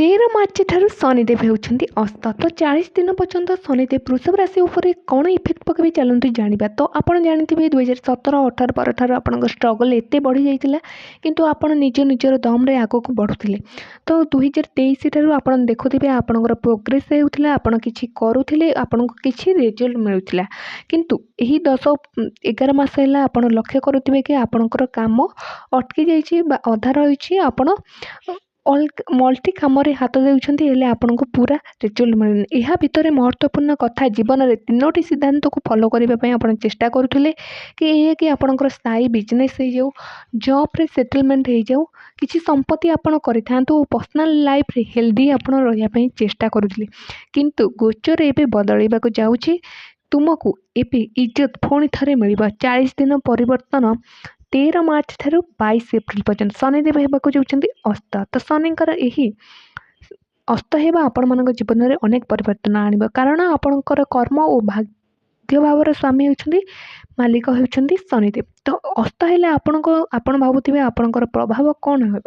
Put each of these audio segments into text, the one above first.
13 March ଠାରୁ ଶନିଦେବ ହେଉଛନ୍ତି ଅସ୍ତ। ତ 40 ଦିନ ପର୍ଯ୍ୟନ୍ତ ଶନିଦେବ ବୃଷଭ ରାଶି ଉପରେ କ'ଣ ଇଫେକ୍ଟ ପକାଇବେ ଚାଲନ୍ତୁ ଜାଣିବା। ତ ଆପଣ ଜାଣିଥିବେ 2017-18 ପରଠାରୁ ଆପଣଙ୍କ ଷ୍ଟ୍ରଗଲ୍ ଏତେ ବଢ଼ିଯାଇଥିଲା, କିନ୍ତୁ ଆପଣ ନିଜର ଦମ୍ରେ ଆଗକୁ ବଢ଼ୁଥିଲେ। ତ 2023 ଠାରୁ ଆପଣ ଦେଖୁଥିବେ ଆପଣଙ୍କର ପ୍ରୋଗ୍ରେସ୍ ହେଉଥିଲା, ଆପଣ କିଛି କରୁଥିଲେ, ଆପଣଙ୍କୁ କିଛି ରେଜଲ୍ଟ ମିଳୁଥିଲା। କିନ୍ତୁ ଏହି 10-11 ମାସ ହେଲା ଆପଣ ଲକ୍ଷ୍ୟ କରୁଥିବେ କି ଆପଣଙ୍କର କାମ ଅଟକି ଯାଇଛି ବା ଅଧା ରହିଛି, ଆପଣ ମଲ୍ଟି କାମରେ ହାତ ଦେଉଛନ୍ତି, ହେଲେ ଆପଣଙ୍କୁ ପୁରା ରେଜଲ୍ଟ ମିଳୁନି। ଏହା ଭିତରେ ମହତ୍ତ୍ୱପୂର୍ଣ୍ଣ କଥା, ଜୀବନରେ 3ଟି ସିଦ୍ଧାନ୍ତକୁ ଫଲୋ କରିବା ପାଇଁ ଆପଣ ଚେଷ୍ଟା କରୁଥିଲେ କି ଏହା କି ଆପଣଙ୍କର ସ୍ଥାୟୀ ବିଜନେସ୍ ହେଇଯାଉ, ଜବ୍ରେ ସେଟଲମେଣ୍ଟ ହେଇଯାଉ, କିଛି ସମ୍ପତ୍ତି ଆପଣ କରିଥାନ୍ତୁ ଓ ପର୍ସନାଲ୍ ଲାଇଫ୍ରେ ହେଲ୍ଦି ଆପଣ ରହିବା ପାଇଁ ଚେଷ୍ଟା କରୁଥିଲେ। କିନ୍ତୁ ଗୋଚର ଏବେ ବଦଳାଇବାକୁ ଯାଉଛି। ତୁମକୁ ଏବେ ଇଜ୍ଜତ ପୁଣି ଥରେ ମିଳିବ। 40 ଦିନ ପରିବର୍ତ୍ତନ 13 ମାର୍ଚ୍ଚ ଠାରୁ 22 ଏପ୍ରିଲ ପର୍ଯ୍ୟନ୍ତ ଶନିଦେବ ହେବାକୁ ଯାଉଛନ୍ତି ଅସ୍ତ। ତ ଶନିଙ୍କର ଏହି ଅସ୍ତ ହେବା ଆପଣମାନଙ୍କ ଜୀବନରେ ଅନେକ ପରିବର୍ତ୍ତନ ଆଣିବ, କାରଣ ଆପଣଙ୍କର କର୍ମ ଓ ଭାଗ୍ୟ ଭାବର ସ୍ୱାମୀ ହେଉଛନ୍ତି, ମାଲିକ ହେଉଛନ୍ତି ଶନିଦେବ। ତ ଅସ୍ତ ହେଲେ ଆପଣ ଭାବୁଥିବେ ଆପଣଙ୍କର ପ୍ରଭାବ କ'ଣ ହେବ।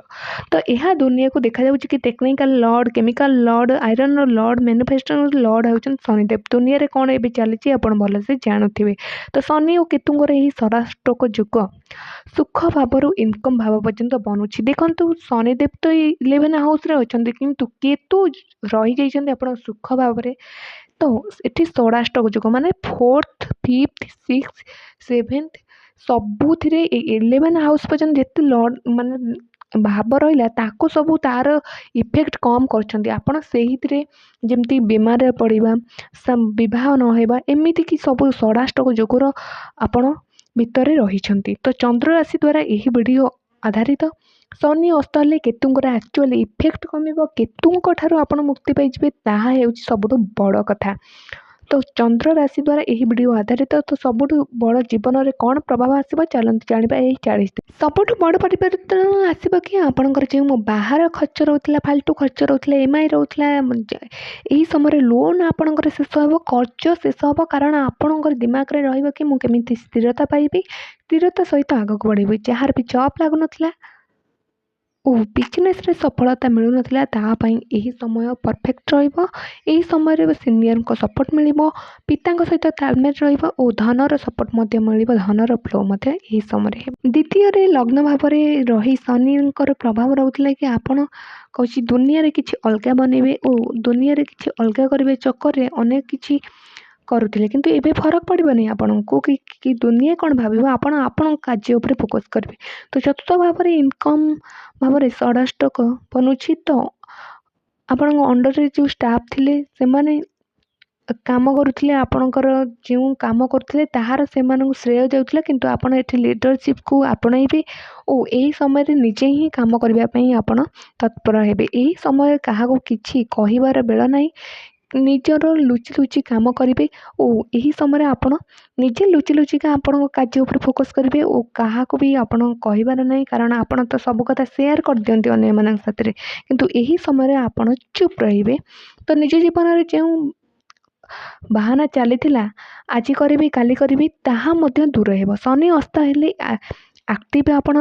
ତ ଏହା ଦୁନିଆକୁ ଦେଖାଯାଉଛି କି technical lord, chemical lord, ଆଇରନ୍ର lord, manufacturing lord ହେଉଛନ୍ତି ଶନିଦେବ। ଦୁନିଆରେ କ'ଣ ଏବେ ଚାଲିଛି ଆପଣ ଭଲସେ ଜାଣୁଥିବେ। ତ ଶନି ଓ କେତୁଙ୍କର ଏହି ଷଡ଼ାଷ୍ଟକ ଯୁଗ ସୁଖ ଭାବରୁ ଇନକମ୍ ଭାବ ପର୍ଯ୍ୟନ୍ତ ବନୁଛି। ଦେଖନ୍ତୁ, ଶନିଦେବ ତ 11 ହାଉସ୍ରେ ଅଛନ୍ତି, କିନ୍ତୁ କେତୁ ରହିଯାଇଛନ୍ତି ଆପଣ ସୁଖ ଭାବରେ। ତ ଏଠି ଷଡ଼ାଷ୍ଟକ ଯୁଗ ମାନେ 4th, 5th, 6th, 7th ସବୁଥିରେ 11 ହାଉସ୍ ପର୍ଯ୍ୟନ୍ତ ଯେତେ ଲର୍ଡ଼ ମାନେ ଭାବ ରହିଲା ତାକୁ ସବୁ ତାର ଇଫେକ୍ଟ କମ୍ କରୁଛନ୍ତି। ଆପଣ ସେଇଥିରେ ଯେମିତି ବେମାରରେ ପଡ଼ିବା, ବିବାହ ନ ହେବା, ଏମିତିକି ସବୁ ଷଡ଼ାଷ୍ଟକ ଯୋଗର ଆପଣ ଭିତରେ ରହିଛନ୍ତି। ତ ଚନ୍ଦ୍ର ରାଶି ଦ୍ୱାରା ଏହି ଭିଡ଼ିଓ ଆଧାରିତ। ଶନି ଅସ୍ତ ହେଲେ କେତୁଙ୍କର ଆକ୍ଚୁଆଲି ଇଫେକ୍ଟ କମିବ, କେତୁଙ୍କ ଠାରୁ ଆପଣ ମୁକ୍ତି ପାଇଯିବେ, ତାହା ହେଉଛି ସବୁଠୁ ବଡ଼ କଥା। ତ ଚନ୍ଦ୍ର ରାଶି ଦ୍ୱାରା ଏହି ଭିଡ଼ିଓ ଆଧାରିତ। ତ ସବୁଠୁ ବଡ଼ ଜୀବନରେ କ'ଣ ପ୍ରଭାବ ଆସିବ ଚାଲନ୍ତୁ ଜାଣିବା। ଏହି 40 ଦିନ ସବୁଠୁ ବଡ଼ ପରିବର୍ତ୍ତନ ଆସିବ କି ଆପଣଙ୍କର ଯେଉଁ ବାହାର ଖର୍ଚ୍ଚ ରହୁଥିଲା, ଫାଲତୁ ଖର୍ଚ୍ଚ ରହୁଥିଲା, EMI ରହୁଥିଲା, ଏହି ସମୟରେ ଲୋନ୍ ଆପଣଙ୍କର ଶେଷ ହେବ, କର୍ଜ ଶେଷ ହେବ, କାରଣ ଆପଣଙ୍କର ଦିମାଗରେ ରହିବ କି ମୁଁ କେମିତି ସ୍ଥିରତା ପାଇବି, ସ୍ଥିରତା ସହିତ ଆଗକୁ ବଢ଼ିବି। ଯାହାର ବି ଜବ୍ ଲାଗୁନଥିଲା ଓ ବିଜନେସ୍ରେ ସଫଳତା ମିଳୁନଥିଲା, ତାହା ପାଇଁ ଏହି ସମୟ ପରଫେକ୍ଟ ରହିବ। ଏହି ସମୟରେ ସିନିୟରଙ୍କ ସପୋର୍ଟ ମିଳିବ, ପିତାଙ୍କ ସହିତ ତାଳମେଳ ରହିବ ଓ ଧନର ସପୋର୍ଟ ମଧ୍ୟ ମିଳିବ, ଧନର ଫ୍ଲୋ ମଧ୍ୟ ଏହି ସମୟରେ ହେବ। ଦ୍ୱିତୀୟରେ ଲଗ୍ନ ଭାବରେ ରହି ଶନିଙ୍କର ପ୍ରଭାବ ରହୁଥିଲା କି ଆପଣ କହୁଛି ଦୁନିଆରେ କିଛି ଅଲଗା ବନେଇବେ ଓ ଦୁନିଆରେ କିଛି ଅଲଗା କରିବା ଚକ୍କରରେ ଅନେକ କିଛି କରୁଥିଲେ, କିନ୍ତୁ ଏବେ ଫରକ ପଡ଼ିବନି ଆପଣଙ୍କୁ କି ଦୁନିଆ କ'ଣ ଭାବିବ, ଆପଣ ଆପଣଙ୍କ କାର୍ଯ୍ୟ ଉପରେ ଫୋକସ୍ କରିବେ। ତ ଚତୁର୍ଥ ଭାବରେ ଇନକମ୍ ଭାବରେ ଷଡ଼ାଷ୍ଟକ ବନୁଛି। ତ ଆପଣଙ୍କ ଅଣ୍ଡରରେ ଯେଉଁ ଷ୍ଟାଫ୍ ଥିଲେ ସେମାନେ କାମ କରୁଥିଲେ, ଆପଣଙ୍କର ଯେଉଁ କାମ କରୁଥିଲେ ତାହାର ସେମାନଙ୍କୁ ଶ୍ରେୟ ଯାଉଥିଲା, କିନ୍ତୁ ଆପଣ ଏଠି ଲିଡରସିପ୍କୁ ଆପଣେଇବେ ଓ ଏହି ସମୟରେ ନିଜେ ହିଁ କାମ କରିବା ପାଇଁ ଆପଣ ତତ୍ପର ହେବେ। ଏହି ସମୟରେ କାହାକୁ କିଛି କହିବାର ବେଳ ନାହିଁ, ନିଜର ଲୁଚି କାମ କରିବେ ଓ ଏହି ସମୟରେ ଆପଣ ନିଜେ ଲୁଚିକା ଆପଣଙ୍କ କାର୍ଯ୍ୟ ଉପରେ ଫୋକସ୍ କରିବେ ଓ କାହାକୁ ବି ଆପଣ କହିବାର ନାହିଁ, କାରଣ ଆପଣ ତ ସବୁ କଥା ସେୟାର କରିଦିଅନ୍ତି ଅନ୍ୟମାନଙ୍କ ସାଥିରେ, କିନ୍ତୁ ଏହି ସମୟରେ ଆପଣ ଚୁପ୍ ରହିବେ। ତ ନିଜ ଜୀବନରେ ଯେଉଁ ବାହାନା ଚାଲିଥିଲା ଆଜି କରିବି କାଲି କରିବି, ତାହା ମଧ୍ୟ ଦୂର ହେବ। ଶନି ଅସ୍ତ ହେଲେ ଆକ୍ଟିଭ୍ ଆପଣ